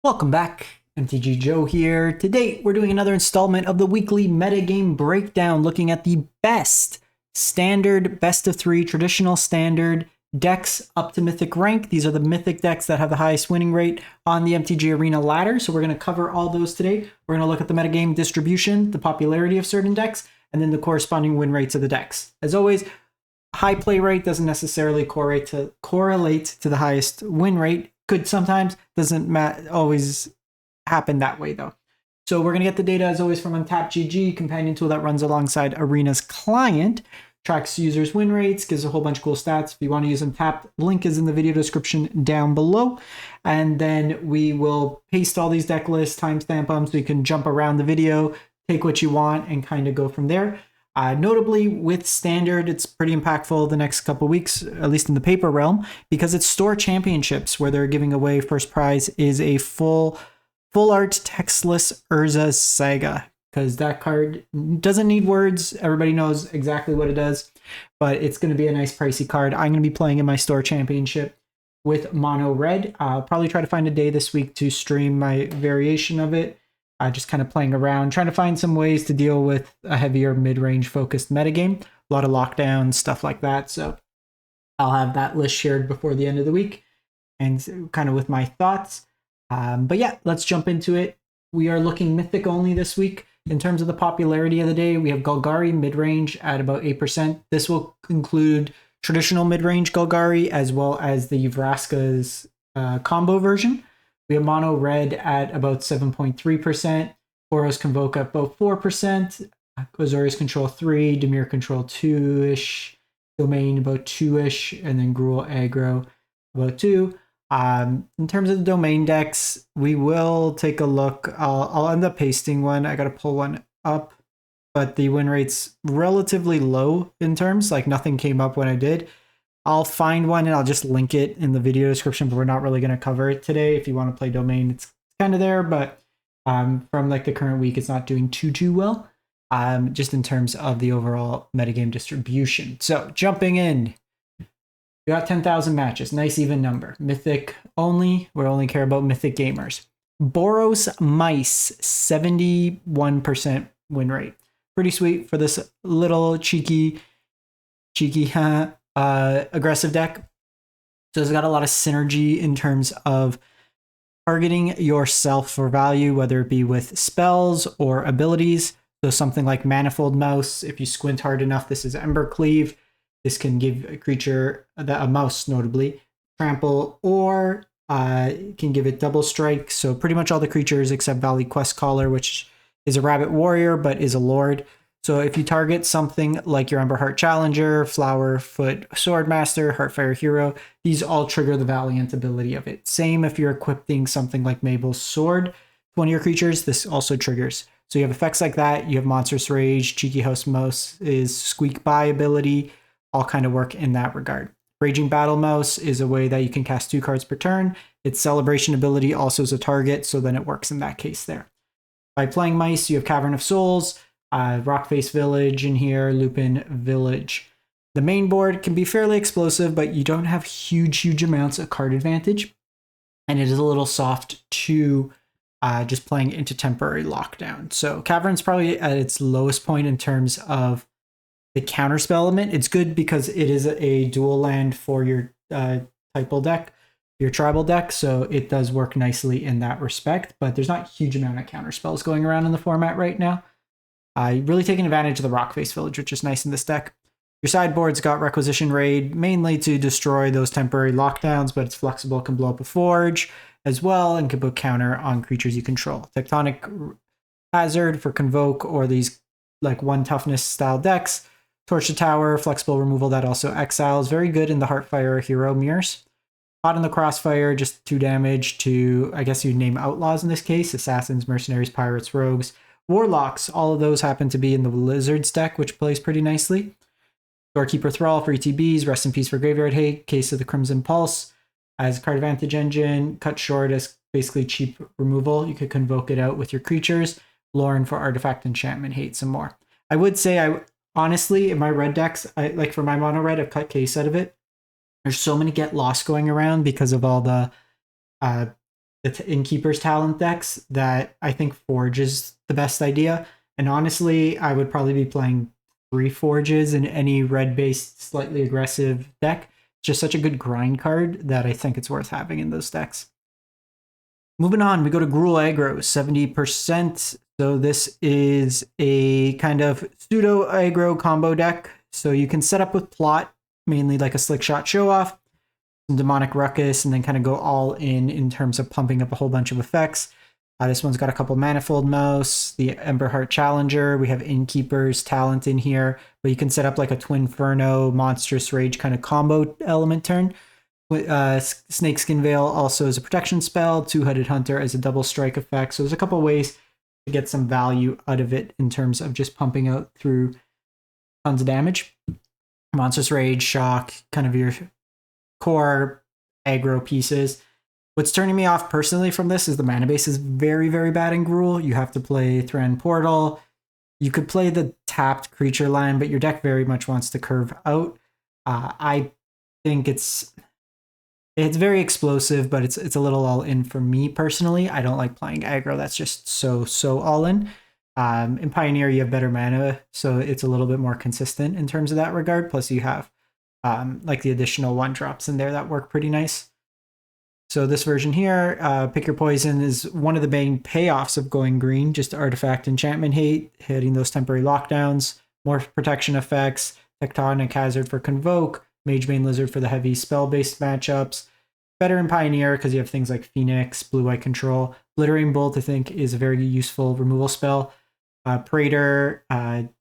Welcome back, MTG Joe here. Today, we're doing another installment of the weekly metagame breakdown, looking at the best standard, best of three, traditional standard decks up to Mythic rank. These are the Mythic decks that have the highest winning rate on the MTG Arena ladder, so we're going to cover all those today. We're going to look at the metagame distribution, the popularity of certain decks, and then the corresponding win rates of the decks. As always, high play rate doesn't necessarily correlate to the highest win rate. Could sometimes, doesn't always happen that way though. So we're going to get the data as always from UntapedGG, companion tool that runs alongside Arena's client, tracks users' win rates, gives a whole bunch of cool stats. If you want to use Untapped, link is in the video description down below. And then we will paste all these deck lists, timestamp them so you can jump around the video, take what you want, and kind of go from there. Notably, with Standard, it's pretty impactful the next couple weeks, at least in the paper realm, because it's store championships where they're giving away first prize is a full art textless Urza's Saga, because that card doesn't need words. Everybody knows exactly what it does, but it's going to be a nice pricey card. I'm going to be playing in my store championship with mono red. I'll probably try to find a day this week to stream my variation of it. Just kind of playing around, trying to find some ways to deal with a heavier mid-range focused metagame. A lot of lockdowns, stuff like that. So I'll have that list shared before the end of the week and kind of with my thoughts. But yeah, let's jump into it. We are looking Mythic only this week. In terms of the popularity of the day, we have Golgari Midrange at about 8%. This will include traditional mid-range Golgari as well as the Vraska's combo version. We have mono red at about 7.3%, Boros Convoke at about 4%, Azorius Control 3, Dimir Control 2-ish, Domain about 2-ish, and then Gruul Aggro about 2. In terms of the domain decks, we will take a look. I'll end up pasting one. I got to pull one up, but the win rate's relatively low in terms, like nothing came up when I did. I'll find one and I'll just link it in the video description, but we're not really going to cover it today. If you want to play domain, it's kind of there, but from like the current week, it's not doing too well, just in terms of the overall metagame distribution. So jumping in, we got 10,000 matches, nice even number. Mythic only, we only care about Mythic gamers. Boros Mice, 71% win rate. Pretty sweet for this little cheeky, aggressive deck. So it's got a lot of synergy in terms of targeting yourself for value, whether it be with spells or abilities. So something like Manifold Mouse, if you squint hard enough, this is Ember Cleave. This can give a creature, a mouse notably, trample, or can give it double strike. So pretty much all the creatures except Valley Quest Caller, which is a rabbit warrior but is a lord. So if you target something like your Emberheart Challenger, Flowerfoot Swordmaster, Heartfire Hero, these all trigger the Valiant ability of it. Same if you're equipping something like Mabel's Sword to one of your creatures, this also triggers. So you have effects like that. You have Monstrous Rage, Cheeky House Mouse is Squeak By ability, all kind of work in that regard. Raging Battle Mouse is a way that you can cast 2 cards per turn. Its Celebration ability also is a target, so then it works in that case there. By playing Mice, you have Cavern of Souls, Rockface Village in here, Lupin Village. The main board can be fairly explosive, but you don't have huge amounts of card advantage. And it is a little soft to just playing into temporary lockdown. So Cavern's probably at its lowest point in terms of the counterspell element. It's good because it is a dual land for your typal deck, your tribal deck, so it does work nicely in that respect, but there's not a huge amount of counterspells going around in the format right now. Really taking advantage of the Rockface Village, which is nice in this deck. Your sideboard's got Requisition Raid, mainly to destroy those temporary lockdowns, but it's flexible, can blow up a Forge as well, and can put counter on creatures you control. Tectonic Hazard for Convoke, or these like 1 toughness style decks. Torch the Tower, flexible removal that also exiles. Very good in the Heartfire Hero mirrors. Caught in the Crossfire, just 2 damage to, I guess you'd name outlaws in this case. Assassins, Mercenaries, Pirates, Rogues. Warlocks, all of those happen to be in the Lizards deck, which plays pretty nicely. Doorkeeper Thrall for ETBs, Rest in Peace for Graveyard Hate, Case of the Crimson Pulse, as Card Advantage Engine, Cut Short as basically cheap removal. You could convoke it out with your creatures. Lauren for Artifact Enchantment Hate, some more. I would say, honestly, in my red decks, like for my mono red, I've cut Case out of it. There's so many get lost going around because of all the the Innkeeper's Talent decks that I think Forge is the best idea. And honestly, I would probably be playing 3 Forges in any red-based, slightly aggressive deck. It's just such a good grind card that I think it's worth having in those decks. Moving on, we go to Gruul Aggro, 70%. So this is a kind of pseudo aggro combo deck. So you can set up with plot, mainly like a slick shot show off, some demonic ruckus, and then kind of go all in terms of pumping up a whole bunch of effects. This one's got a couple Manifold Mouse, the Emberheart Challenger. We have Innkeeper's Talent in here, but you can set up like a Twinferno, Monstrous Rage kind of combo element turn. Snakeskin Veil also is a protection spell, Two-Headed Hunter as a double strike effect. So there's a couple ways to get some value out of it in terms of just pumping out through tons of damage. Monstrous Rage, Shock, kind of your core aggro pieces. What's turning me off personally from this is the mana base is very, very bad in Gruul. You have to play Thran Portal. You could play the tapped creature line, but your deck very much wants to curve out. I think it's very explosive, but it's a little all in for me personally. I don't like playing aggro. That's just so all in. In Pioneer, you have better mana, so it's a little bit more consistent in terms of that regard. Plus, you have like the additional 1-drops in there that work pretty nice. So this version here, Pick Your Poison, is one of the main payoffs of going green. Just artifact enchantment hate, hitting those temporary lockdowns, more protection effects, Tectonic Hazard for Convoke, Magebane Lizard for the heavy spell-based matchups. Better in Pioneer because you have things like Phoenix, Blue-White Control. Glittering Bolt, I think, is a very useful removal spell. Praetor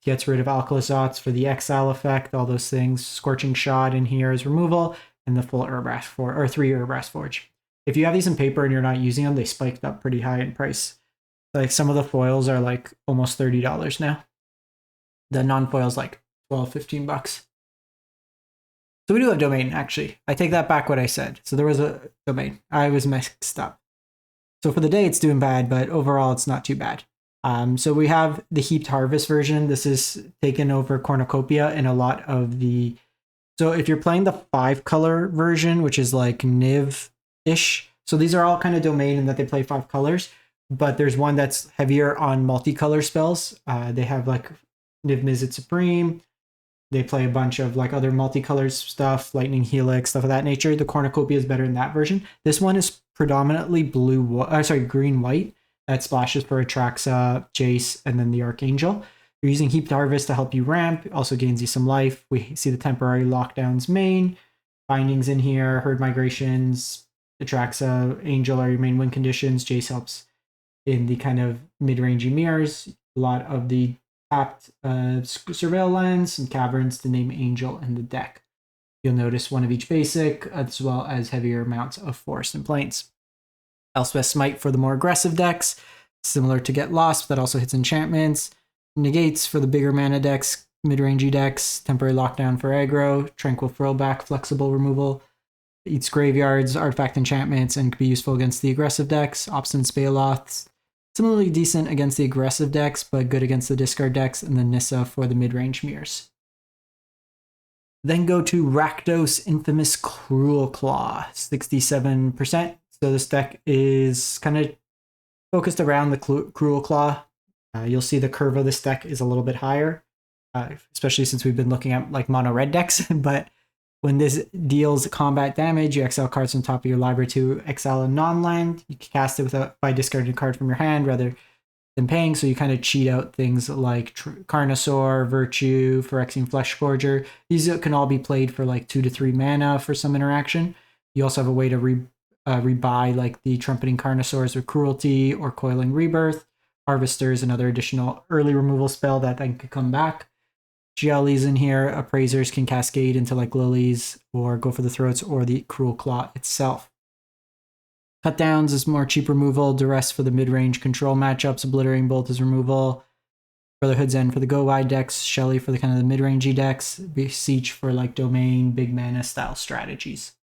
gets rid of Alkalizots for the exile effect, all those things. Scorching Shot in here is removal, and the full Urbrass Forge, or 3 Urbrass Forge. If you have these in paper and you're not using them, they spiked up pretty high in price. Like some of the foils are like almost $30 now. The non-foils like 12, 15 bucks. So we do have domain, actually. I take that back what I said. So there was a domain. I was mixed up. So for the day, it's doing bad, but overall, it's not too bad. So we have the Heaped Harvest version. This is taken over Cornucopia in a lot of the... So if you're playing the 5-color version, which is like Niv-ish, so these are all kind of domain in that they play 5 colors, but there's one that's heavier on multicolor spells. They have like Niv Mizzet Supreme. They play a bunch of like other multicolor stuff, Lightning Helix, stuff of that nature. The Cornucopia is better in that version. This one is predominantly green-white. That splashes for Atraxa, Jace, and then the Archangel. You're using Heaped Harvest to help you ramp. Also gains you some life. We see the temporary lockdowns main. Bindings in here, Herd Migrations, Atraxa, Angel are your main win conditions. Jace helps in the kind of mid-rangey mirrors. A lot of the tapped Surveil Lens and Caverns to name Angel in the deck. You'll notice one of each basic, as well as heavier amounts of Forest and Plains. Elspeth Smite for the more aggressive decks, similar to Get Lost, that also hits enchantments. Negates for the bigger mana decks, mid-rangey decks, Temporary Lockdown for aggro, Tranquil Throwback, flexible removal, eats graveyards, artifact enchantments, and can be useful against the aggressive decks. Obstinate Spaleoths, similarly decent against the aggressive decks, but good against the discard decks, and then Nissa for the mid-range mirrors. Then go to Rakdos Infamous Cruel Claw, 67%. So this deck is kind of focused around the Cruel Claw. You'll see the curve of this deck is a little bit higher, especially since we've been looking at like mono red decks. But when this deals combat damage, you exile cards from top of your library to exile a non-land. You can cast it by discarding a card from your hand rather than paying. So you kind of cheat out things like Carnosaur, Virtue, Phyrexian Fleshgorger. These can all be played for like 2 to 3 mana for some interaction. You also have a way to rebuy like the Trumpeting Carnosaurs with Cruelty or Coiling Rebirth. Harvester is another additional early removal spell that then could come back. Jellies in here. Appraisers can cascade into like Lilies or Go for the Throats or the Cruel Claw itself. Cut Downs is more cheap removal. Duress for the mid-range control matchups. Obliterating Bolt is removal. Brotherhood's End for the go wide decks. Shelly for the kind of the mid-rangey decks. Beseech for like domain, big mana style strategies.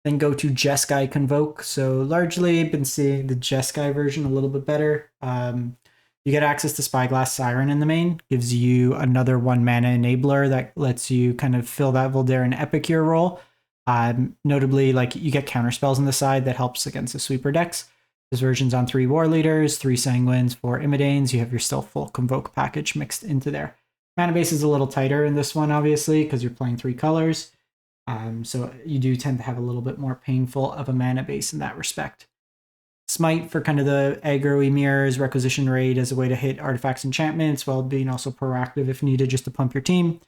Then go to Jeskai Convoke. So largely been seeing the Jeskai version a little bit better. You get access to Spyglass Siren in the main. Gives you another 1 mana enabler that lets you kind of fill that Voldaren Epicure role. Notably, like you get counter spells on the side that helps against the sweeper decks. There's versions on 3 War Leaders, 3 Sanguines, 4 Imidanes. You have your still full Convoke package mixed into there. Mana base is a little tighter in this one, obviously, because you're playing 3 colors. So you do tend to have a little bit more painful of a mana base in that respect. Smite for kind of the aggro-y mirrors, Requisition Raid as a way to hit artifacts, enchantments, while being also proactive if needed just to pump your team.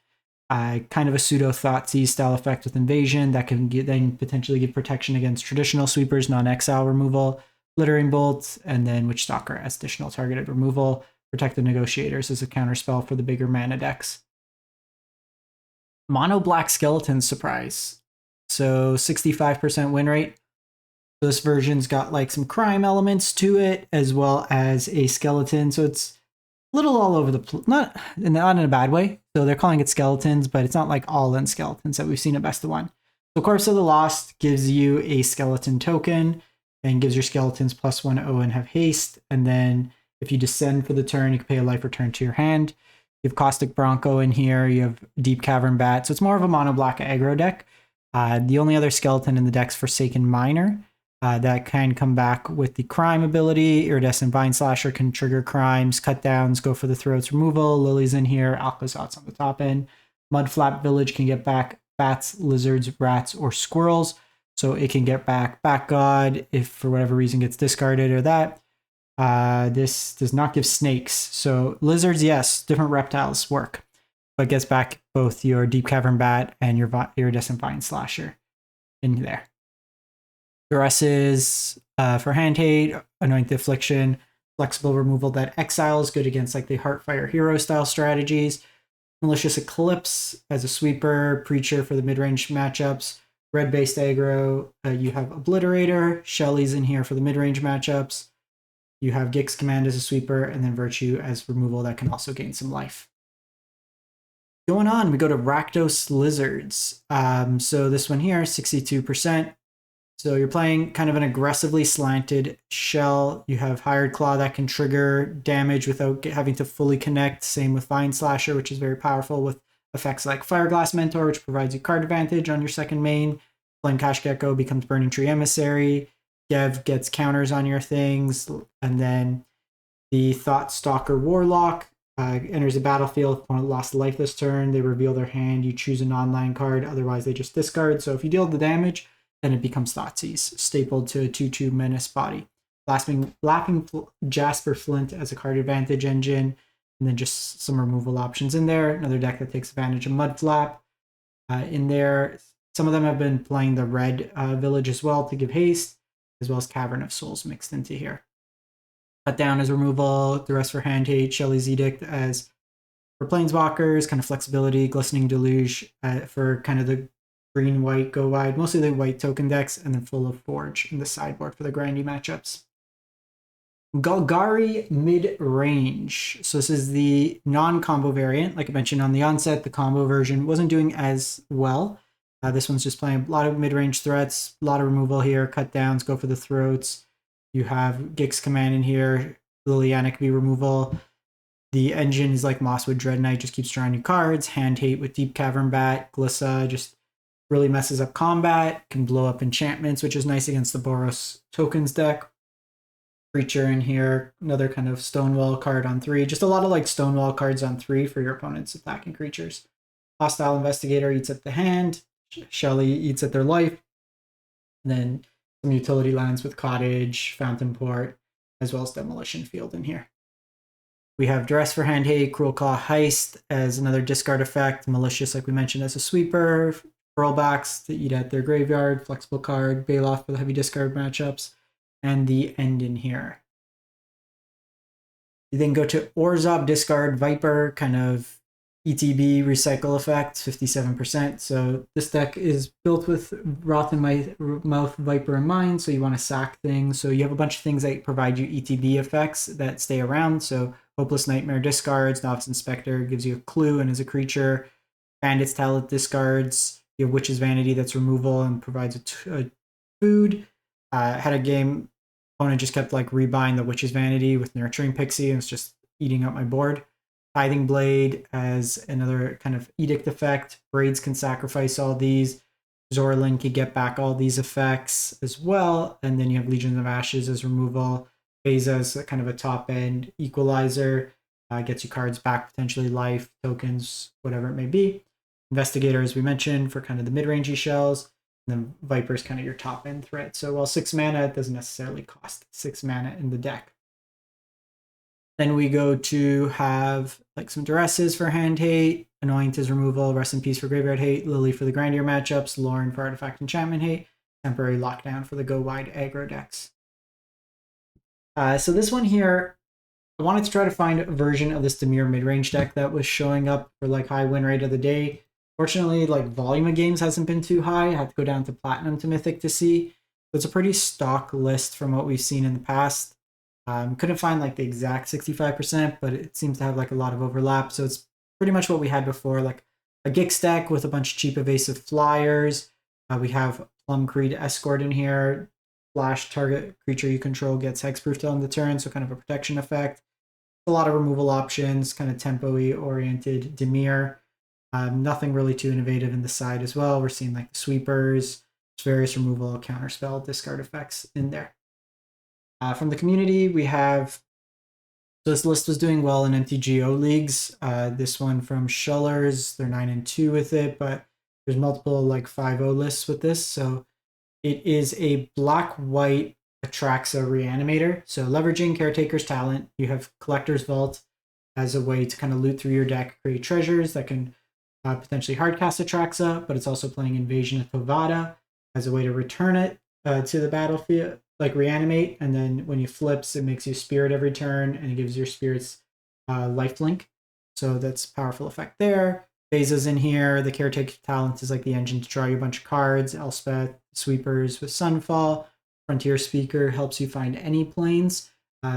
Kind of a pseudo Thoughtseize style effect with Invasion that can then potentially give protection against traditional sweepers, non-exile removal, Glittering Bolt, and then Witchstalker as additional targeted removal. Protect the Negotiators as a counterspell for the bigger mana decks. Mono Black Skeleton Surprise. So 65% win rate. This version's got like some crime elements to it, as well as a skeleton. So it's a little all over the place, not in a bad way. So they're calling it skeletons, but it's not like all in skeletons that we've seen at Best of One. So Corpse of the Lost gives you a skeleton token and gives your skeletons +1/0 and have haste. And then if you descend for the turn, you can pay a life return to your hand. You have Caustic Bronco in here. You have Deep Cavern Bat. So it's more of a mono black aggro deck. The only other skeleton in the deck's Forsaken Miner. That can come back with the crime ability. Iridescent Vine Slasher can trigger crimes, cut downs, go for the throats removal. Lily's in here, Alkazat's on the top end. Mudflap Village can get back bats, lizards, rats, or squirrels. So it can get back Bat God if for whatever reason gets discarded or that. This does not give snakes. So lizards, yes, different reptiles work, but gets back both your Deep Cavern Bat and your Iridescent Vine Slasher in there. Duresses for hand hate, Anoint the Affliction, flexible removal that exiles, good against like the Heartfire Hero style strategies. Malicious Eclipse as a sweeper, Preacher for the mid-range matchups. Red-based aggro, you have Obliterator, Shelly's in here for the mid-range matchups. You have Gix Command as a sweeper, and then Virtue as removal that can also gain some life. Going on, we go to Rakdos Lizards. So this one here, 62%. So you're playing kind of an aggressively slanted shell. You have Hired Claw that can trigger damage without having to fully connect. Same with Vine Slasher, which is very powerful with effects like Fireglass Mentor, which provides you card advantage on your second main. Flame Cash Gecko becomes Burning Tree Emissary. Gev gets counters on your things. And then the Thought Stalker Warlock enters the battlefield. If opponent lost life this turn, they reveal their hand. You choose a non-land card. Otherwise, they just discard. So if you deal the damage, then it becomes Thoughtseize, stapled to a 2/2 Menace body. Lapping Jasper Flint as a card advantage engine, and then just some removal options in there. Another deck that takes advantage of Mudflap in there. Some of them have been playing the red village as well to give haste, as well as Cavern of Souls mixed into here. Cut down as removal, the rest for hand hate, Shelly's Edict as for Planeswalkers, kind of flexibility, Glistening Deluge for kind of the green-white go wide, mostly the white token decks, and then full of Forge in the sideboard for the grindy matchups. Golgari Midrange. So this is the non-combo variant. Like I mentioned on the onset, the combo version wasn't doing as well. This one's just playing a lot of mid-range threats, a lot of removal here, cut downs, go for the throats. You have Gix Command in here, Liliana can be removal. The engine is like Mosswood Dread Knight, just keeps drawing new cards. Hand hate with Deep Cavern Bat, Glissa, just really messes up combat, can blow up enchantments, which is nice against the Boros Tokens deck. Preacher in here, another kind of Stonewall card on 3. Just a lot of like Stonewall cards on 3 for your opponent's attacking creatures. Hostile Investigator eats at the hand. Shelly eats at their life. And then some utility lands with Cottage, Fountain Port, as well as Demolition Field in here. We have Dress for Hand Hate, Cruel Claw Heist as another discard effect. Malicious, like we mentioned, as a sweeper. Pearlbacks to eat at their graveyard, flexible card, Baloth for the heavy discard matchups, and the end in here. You then go to Orzhov Discard Viper, kind of ETB recycle effect, 57%. So this deck is built with Wrath in My Mouth Viper in mind, so you want to sack things. So you have a bunch of things that provide you ETB effects that stay around. So Hopeless Nightmare discards, Novice Inspector gives you a clue and is a creature. Bandit's Talent discards. You have Witch's Vanity that's removal and provides a food. Had a game, opponent just kept like rebuying the Witch's Vanity with Nurturing Pixie and it's just eating up my board. Tithing Blade as another kind of edict effect. Braids can sacrifice all these. Zorlin can get back all these effects as well. And then you have Legions of Ashes as removal. Beza is kind of a top end equalizer. Gets you cards back, potentially life, tokens, whatever it may be. Investigator, as we mentioned, for kind of the mid-rangey shells. And then Viper is kind of your top end threat. So while 6 mana, it doesn't necessarily cost 6 mana in the deck. Then we go to have like some Duresses for hand hate, Annoyance's removal, Rest in Peace for graveyard hate, Lily for the grindier matchups, Lauren for artifact enchantment hate, temporary lockdown for the go wide aggro decks. So this one here, I wanted to try to find a version of this Dimir Midrange deck that was showing up for like high win rate of the day. Fortunately, like volume of games hasn't been too high. I had to go down to Platinum to Mythic to see. It's a pretty stock list from what we've seen in the past. Couldn't find like the exact 65%, but it seems to have like a lot of overlap. So it's pretty much what we had before, like a Gix deck with a bunch of cheap evasive flyers. We have Plum Creed Escort in here. Flash target creature you control gets hexproof till end of the turn, so kind of a protection effect. A lot of removal options, kind of tempo-y oriented Dimir. Nothing really too innovative in the side as well. We're seeing like the sweepers, various removal, counterspell, discard effects in there. From the community, we have, so this list was doing well in MTGO leagues. This one from Shullers, they're 9-2 with it, but there's multiple like 5-0 lists with this. So it is a black-white Atraxa Reanimator. So leveraging Caretaker's talent, you have Collector's Vault as a way to kind of loot through your deck, create treasures that can potentially hardcast Atraxa, but it's also playing Invasion of Tovada as a way to return it to the battlefield, like reanimate, and then when you flips, it makes you spirit every turn, and it gives your spirits lifelink. So that's a powerful effect there. Beza's in here. The Caretaker talent is like the engine to draw you a bunch of cards. Elspeth, Sweepers with Sunfall. Frontier Speaker helps you find any planes.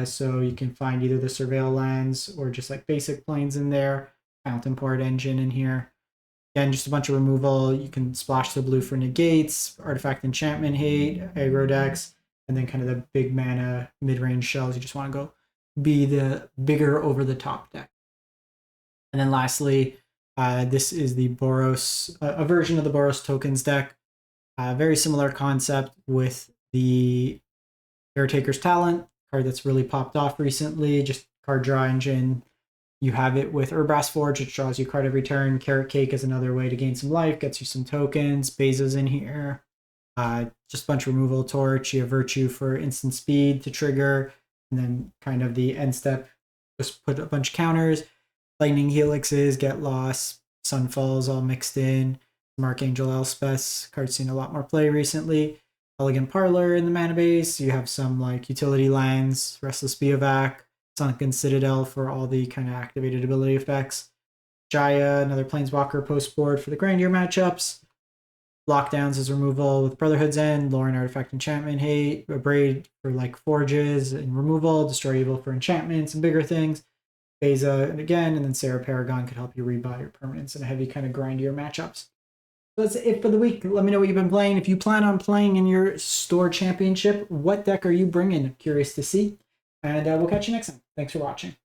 So you can find either the Surveil lands or just like basic planes in there. Fountain Port engine in here. Again, just a bunch of removal. You can splash the blue for negates, artifact enchantment hate, aggro decks, and then kind of the big mana mid-range shells. You just want to go be the bigger over-the-top deck. And then lastly, this is the Boros, a version of the Boros Tokens deck. Very similar concept with the Caretaker's Talent, card that's really popped off recently, just card draw engine. You have it with Urbrass Forge, which draws you a card every turn. Carrot Cake is another way to gain some life, gets you some tokens. Beza's in here. Just a bunch of removal torch. You have Virtue for instant speed to trigger. And then kind of the end step, just put a bunch of counters. Lightning Helixes, Get Lost, Sunfalls all mixed in. Archangel Elspeth, card's seen a lot more play recently. Elegant Parlor in the mana base. You have some like utility lands, Restless Biovac, Sunken Citadel for all the kind of activated ability effects. Jaya, another Planeswalker post board for the grindier matchups. Lockdowns as removal with Brotherhood's End, Lauren Artifact Enchantment hate, a Braid for like forges and removal, Destroy Evil for enchantments and bigger things. Beza and again, and then Sarah Paragon could help you rebuy your permanents in a heavy kind of grindier matchups. So that's it for the week. Let me know what you've been playing. If you plan on playing in your store championship, what deck are you bringing? Curious to see. And we'll catch you next time. Thanks for watching.